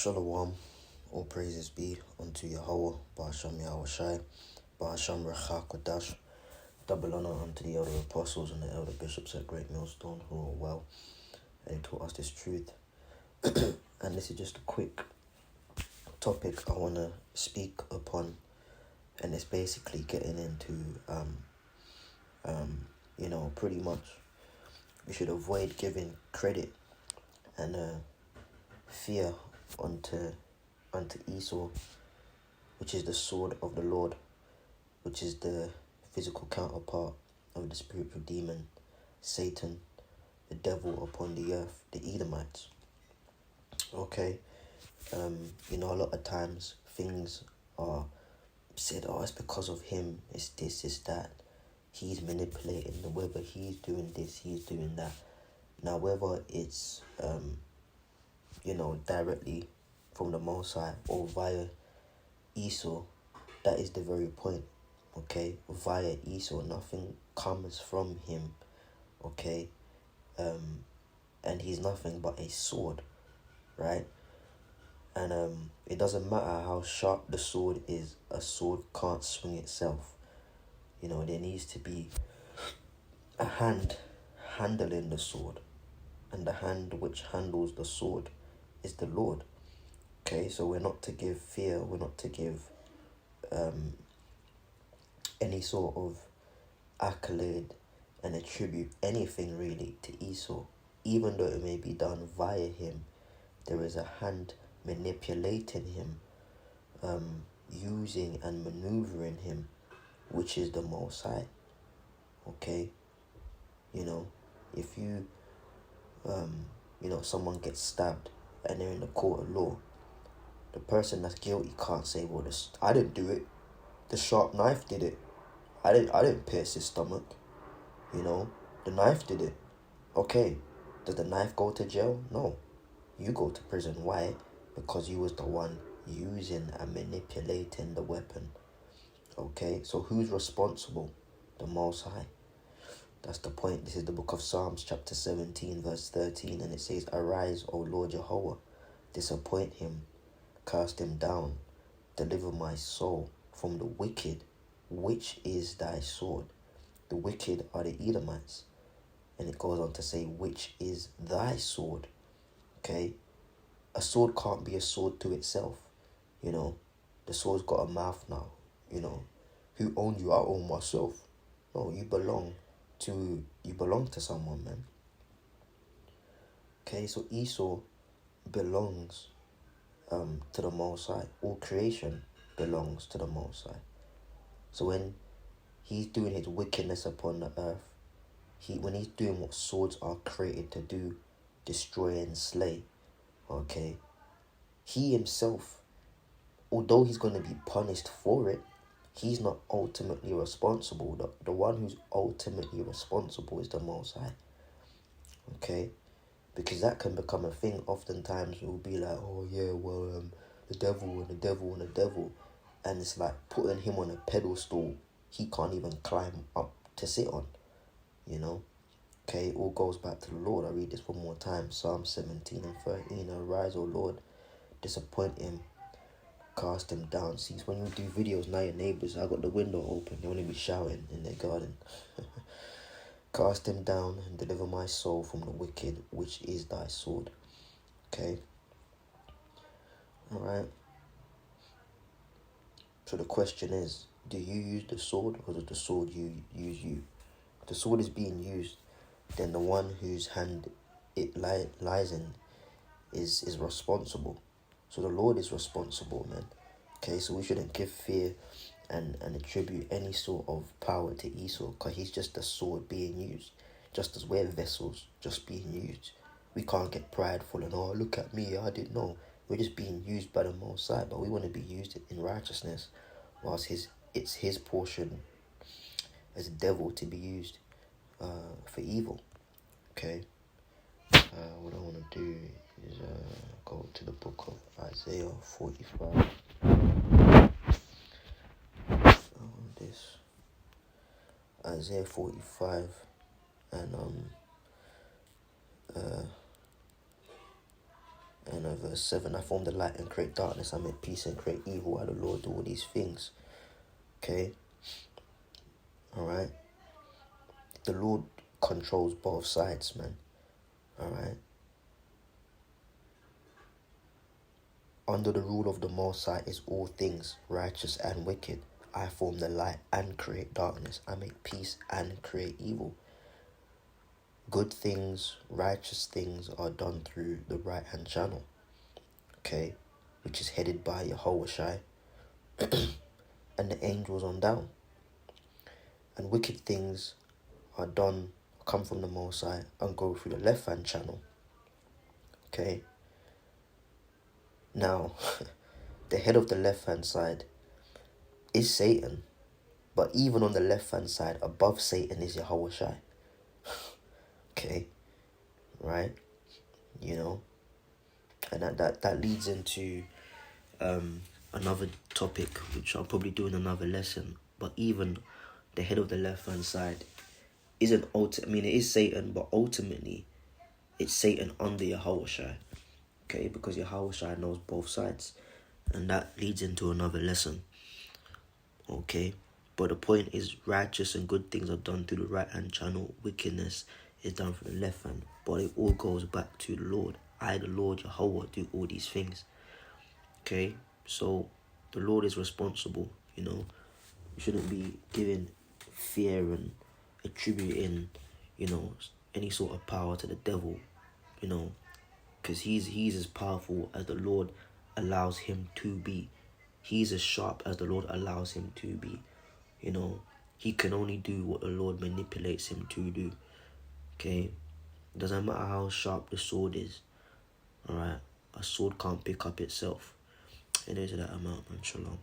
Shalom, all praises be unto Yahweh, Ba'asham Yahushai, Ba'asham Recha Kodash, double honor unto the elder apostles and the elder bishops at Great Millstone who are well, and taught us this truth. And this is just a quick topic I want to speak upon, and it's basically getting into, pretty much we should avoid giving credit and fear unto Esau, which is the sword of the Lord, which is the physical counterpart of the spiritual demon, Satan, the devil upon the earth, the Edomites. Okay, a lot of times things are said, it's because of him, it's this, it's that. He's manipulating the weather, he's doing this, he's doing that. Now, whether it's, directly from the Most High or via Esau, that is the very point, okay? Via Esau, nothing comes from him, okay? And he's nothing but a sword, right? And it doesn't matter how sharp the sword is, a sword can't swing itself. There needs to be a hand handling the sword, and the hand which handles the sword is the Lord. Okay, so we're not to give fear, we're not to give any sort of accolade and attribute anything really to Esau. Even though it may be done via him, there is a hand manipulating him, using and maneuvering him, which is the Most High. Okay, if you, someone gets stabbed and they're in the court of law, the person that's guilty can't say, well, I didn't do it. The sharp knife did it. I didn't pierce his stomach. The knife did it. Okay, does the knife go to jail? No. You go to prison. Why? Because you was the one using and manipulating the weapon. Okay, so who's responsible? The Most High. That's the point. This is the book of Psalms, chapter 17, verse 13, and it says, "Arise, O Lord Jehovah, disappoint him, cast him down, deliver my soul from the wicked, which is thy sword." The wicked are the Edomites. And it goes on to say, which is thy sword. Okay? A sword can't be a sword to itself. The sword's got a mouth now. Who owned you? I own myself. No, you belong to someone, man. Okay, so Esau belongs to the Most High. All creation belongs to the Most High. So when he's doing his wickedness upon the earth, when he's doing what swords are created to do, destroy and slay, okay, he himself, although he's going to be punished for it, he's not ultimately responsible. The one who's ultimately responsible is the Most High. Okay? Because that can become a thing. Oftentimes we'll be like, the devil and the devil and the devil. And it's like putting him on a pedestal he can't even climb up to sit on. Okay, it all goes back to the Lord. I read this one more time. Psalm 17 and 13. "Arise, O Lord, disappoint him, cast him down." See, when you do videos now, your neighbours, I got the window open, they want to be shouting in their garden. "Cast him down and deliver my soul from the wicked, which is thy sword." Okay. Alright. So the question is, do you use the sword, or does the sword use you? If the sword is being used, then the one whose hand it lies in is responsible. So the Lord is responsible, man. Okay, so we shouldn't give fear and attribute any sort of power to Esau, because he's just a sword being used. Just as we're vessels just being used. We can't get prideful and, look at me, I didn't know. We're just being used by the Most High, but we want to be used in righteousness, whilst it's his portion as a devil to be used for evil. Okay. What I want to do is go to the book of Isaiah 45. Isaiah 45 and And verse 7, I form the light and create darkness. I make peace and create evil. I, the Lord, do all these things. Okay? Alright? The Lord controls both sides, man. Alright? Under the rule of the Most High is all things, righteous and wicked. I form the light and create darkness. I make peace and create evil. Good things, righteous things are done through the right-hand channel. Okay? Which is headed by Yahushua and the angels on down. And wicked things are done, come from the Most High and go through the left-hand channel. Okay? Now, the head of the left-hand side is Satan. But even on the left-hand side, above Satan is Yahushua. Okay? Right? You know? And that leads into another topic, which I'll probably do in another lesson. But even the head of the left-hand side isn't it is Satan, but ultimately it's Satan under Yahushua. Okay? Because Yahushua knows both sides. And that leads into another lesson. Okay? But the point is, righteous and good things are done through the right-hand channel. Wickedness is done from the left hand. But it all goes back to the Lord. I, the Lord, Jehovah, do all these things. Okay? So, the Lord is responsible, you know. You shouldn't be giving fear and attributing, you know, any sort of power to the devil, you know. Because he's as powerful as the Lord allows him to be. He's as sharp as the Lord allows him to be. You know, he can only do what the Lord manipulates him to do. Okay? Doesn't matter how sharp the sword is. Alright? A sword can't pick up itself. It is that amount, man. Shalom.